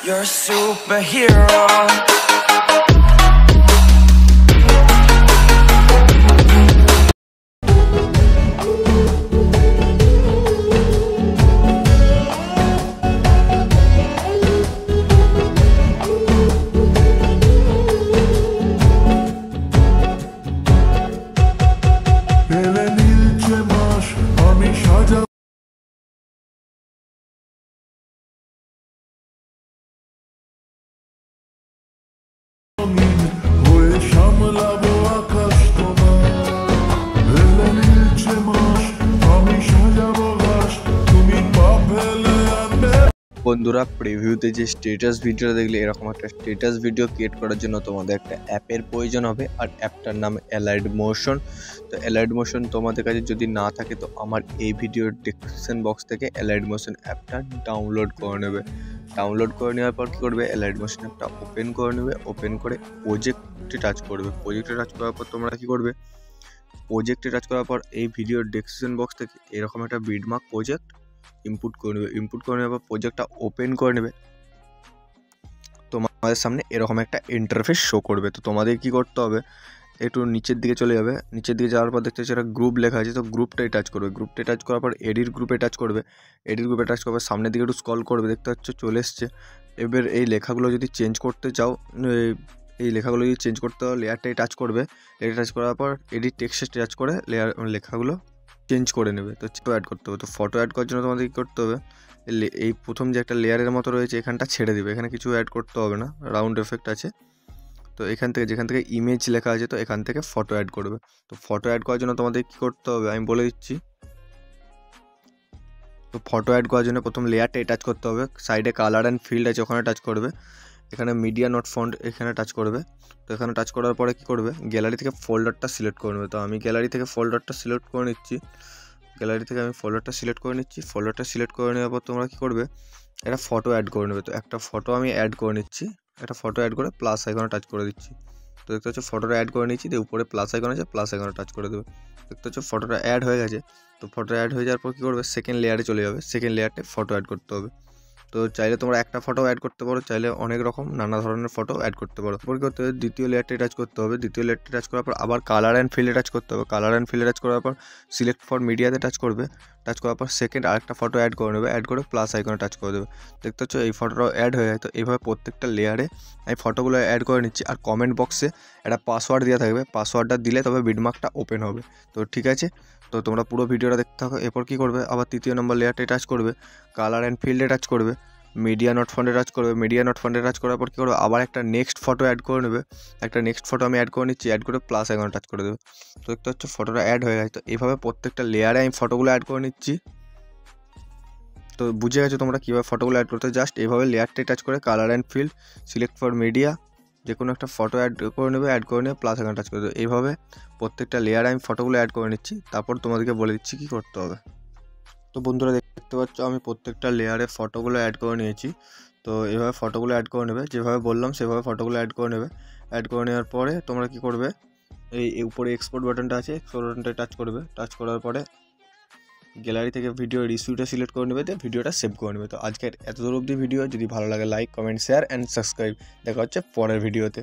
You're a superhero. বন্ধুরা প্রিভিউতে যে status video দেখলে এরকম একটা স্ট্যাটাস ভিডিও ক্রিয়েট করার জন্য তোমাদের একটা অ্যাপের প্রয়োজন হবে আর অ্যাপটার নাম অ্যালাইড মোশন। তো অ্যালাইড মোশন তোমাদের কাছে যদি না থাকে তো আমার এই ভিডিওর ডেসক্রিপশন বক্স থেকে অ্যালাইড মোশন অ্যাপটা ডাউনলোড করে নেবে। ডাউনলোড করে নেওয়ার পর কী করবে, অ্যালাইড মোশন অ্যাপটা ওপেন করে নেবে। ওপেন করে প্রজেক্টে টাচ করবে। প্রজেক্টে টাচ করার পর তোমরা কী করবে, প্রজেক্টে টাচ করার পর এই ভিডিওর ডেসক্রিপশন বক্স থেকে এরকম একটা বিটমার্ক প্রজেক্ট ইনপুট করে নেবে। ইনপুট করে নেওয়ার পর প্রজেক্টটা ওপেন করে নেবে। তোমাদের সামনে এরকম একটা ইন্টারফেস শো করবে। তো তোমাদের কি করতে হবে, একটু নিচের দিকে চলে যাবে। নিচের দিকে যাওয়ার পর দেখতে হচ্ছে একটা গ্রুপ লেখা আছে, তো গ্রুপটাই টাচ করবে। গ্রুপটাই টাচ করার পর এডিট গ্রুপে টাচ করবে। এডিট গ্রুপে টাচ করার পর সামনের দিকে একটু স্ক্রল করবে, দেখতে হচ্ছে চলে এসছে। এবার এই লেখাগুলো যদি চেঞ্জ করতে চাও, এই লেখাগুলো যদি চেঞ্জ করতে হয় লেয়ারটাই টাচ করবে। লেয়ার টাচ করার পর এডিট টেক্সটে টাচ করে লেখাগুলো চেঞ্জ করে নেবে। তো ফটো অ্যাড করতে হবে। তো ফটো অ্যাড করার জন্য তোমাদের কী করতে হবে, এই প্রথম যে একটা লেয়ারের মতো রয়েছে এখানটা ছেড়ে দিবে। এখানে কিছু অ্যাড করতে হবে না, রাউন্ড এফেক্ট আছে। তো এখান থেকে যেখান থেকে ইমেজ লেখা আছে তো এখান থেকে ফটো অ্যাড করবে। তো ফটো অ্যাড করার জন্য তোমাদের কী করতে হবে আমি বলে দিচ্ছি। তো ফটো অ্যাড করার জন্য প্রথম লেয়ারটাই টাচ করতে হবে। সাইডে কালার অ্যান্ড ফিল্ড আছে, ওখানে টাচ করবে। এখানে মিডিয়া নট ফন্ট এখানে টাচ করবে। তো এখানে টাচ করার পরে কী করবে, গ্যালারি থেকে ফোল্ডারটা সিলেক্ট করে নেবে। তো আমি গ্যালারি থেকে ফোল্ডারটা সিলেক্ট করে নিচ্ছি। গ্যালারি থেকে আমি ফোল্ডারটা সিলেক্ট করে নিচ্ছি। ফোল্ডারটা সিলেক্ট করে নেওয়ার পর তোমরা কী করবে, একটা ফটো অ্যাড করে নেবে। তো একটা ফটো আমি অ্যাড করে নিচ্ছি। একটা ফটো অ্যাড করে প্লাস আইকনে টাচ করে দিচ্ছি। তো দেখতে হচ্ছে ফটোটা অ্যাড করে নিচ্ছি, দিয়ে উপরে প্লাস আইকন আছে, প্লাস আইকনে টাচ করে দেবে। দেখতে হচ্ছে ফটোটা অ্যাড হয়ে গেছে। তো ফটো অ্যাড হয়ে যাওয়ার পর কী করবে, সেকেন্ড লেয়ারে চলে যাবে। সেকেন্ড লেয়ারটা ফটো অ্যাড করতে হবে। তো চাইলে তোমরা একটা ফটো অ্যাড করতে পারো, চাইলে অনেক রকম নানা ধরনের ফটো অ্যাড করতে পারো। তারপর করতে হবে দ্বিতীয় লেয়ারটা টাচ করতে হবে। দ্বিতীয় লেয়ারটা টাচ করার পর আবার কালার অ্যান্ড ফিল্ডে টাচ করতে হবে। কালার অ্যান্ড ফিল্ডে টাচ করার পর সিলেক্ট ফর মিডিয়াতে টাচ করবে। টাচ করার পর সেকেন্ড আরেকটা ফটো অ্যাড করে নেবে। অ্যাড করে প্লাস আইকনে টাচ করে দেবে। দেখতে হচ্ছে এই ফটোটাও অ্যাড হয়ে যায়। তো এইভাবে প্রত্যেকটা লেয়ারে আমি ফটোগুলো অ্যাড করে নিচ্ছি। আর কমেন্ট বক্সে একটা পাসওয়ার্ড দেওয়া থাকবে, পাসওয়ার্ডটা দিলে তবে বিটমার্কটা ওপেন হবে। তো ঠিক আছে, তো তোমরা পুরো ভিডিওটা দেখতে থাকো। এরপর কী করবে, আবার তৃতীয় নম্বর লেয়ারটাই টাচ করবে। কালার অ্যান্ড ফিল্ডে টাচ করবে। মিডিয়া নট ফন্টে টাচ করবে। মিডিয়া নট ফন্টে টাচ করার পর কী করবে, আবার একটা নেক্সট ফটো অ্যাড করে নেবে। একটা নেক্সট ফটো আমি অ্যাড করে নিচ্ছি। অ্যাড করে প্লাস আইকনে টাচ করে দেবে। তো দেখতে হচ্ছে ফটোটা অ্যাড হয়ে গেছে। তো এইভাবে প্রত্যেকটা লেয়ারে আমি ফটোগুলো অ্যাড করে নিচ্ছি। তো বুঝে গেছো তোমরা কীভাবে ফটোগুলো অ্যাড করতে। জাস্ট এইভাবে লেয়ারটাই টাচ করে colour and field select for media যে কোনো একটা ফটো অ্যাড করে নেবে। অ্যাড করে নিয়ে প্লাস আইকনে টাচ করে দেবে। এইভাবে প্রত্যেকটা লেয়ারে আমি ফটোগুলো অ্যাড করে নিচ্ছি। তারপর তোমাদেরকে বলে দিচ্ছি কী করতে হবে। তো বন্ধুরা দেখতে পাচ্ছ আমি প্রত্যেকটা লেয়ারে ফটোগুলো অ্যাড করে নিয়েছি। তো এভাবে ফটোগুলো অ্যাড করে নেবে, যেভাবে বললাম সেভাবে ফটোগুলো অ্যাড করে নেবে। অ্যাড করে নেওয়ার পরে তোমরা কী করবে, এই উপরে এক্সপোর্ট বাটনটা আছে, এক্সপোর্ট বাটনটা টাচ করবে। টাচ করার পরে গ্যালারি থেকে ভিডিও রিসিউটা সিলেক্ট করে নেবে, দিয়ে ভিডিওটা সেভ করে নেবে। তো আজকের এত দূর অবধি ভিডিও, যদি ভালো লাগে like, comment, share and subscribe. দেখা হচ্ছে পরের ভিডিওতে।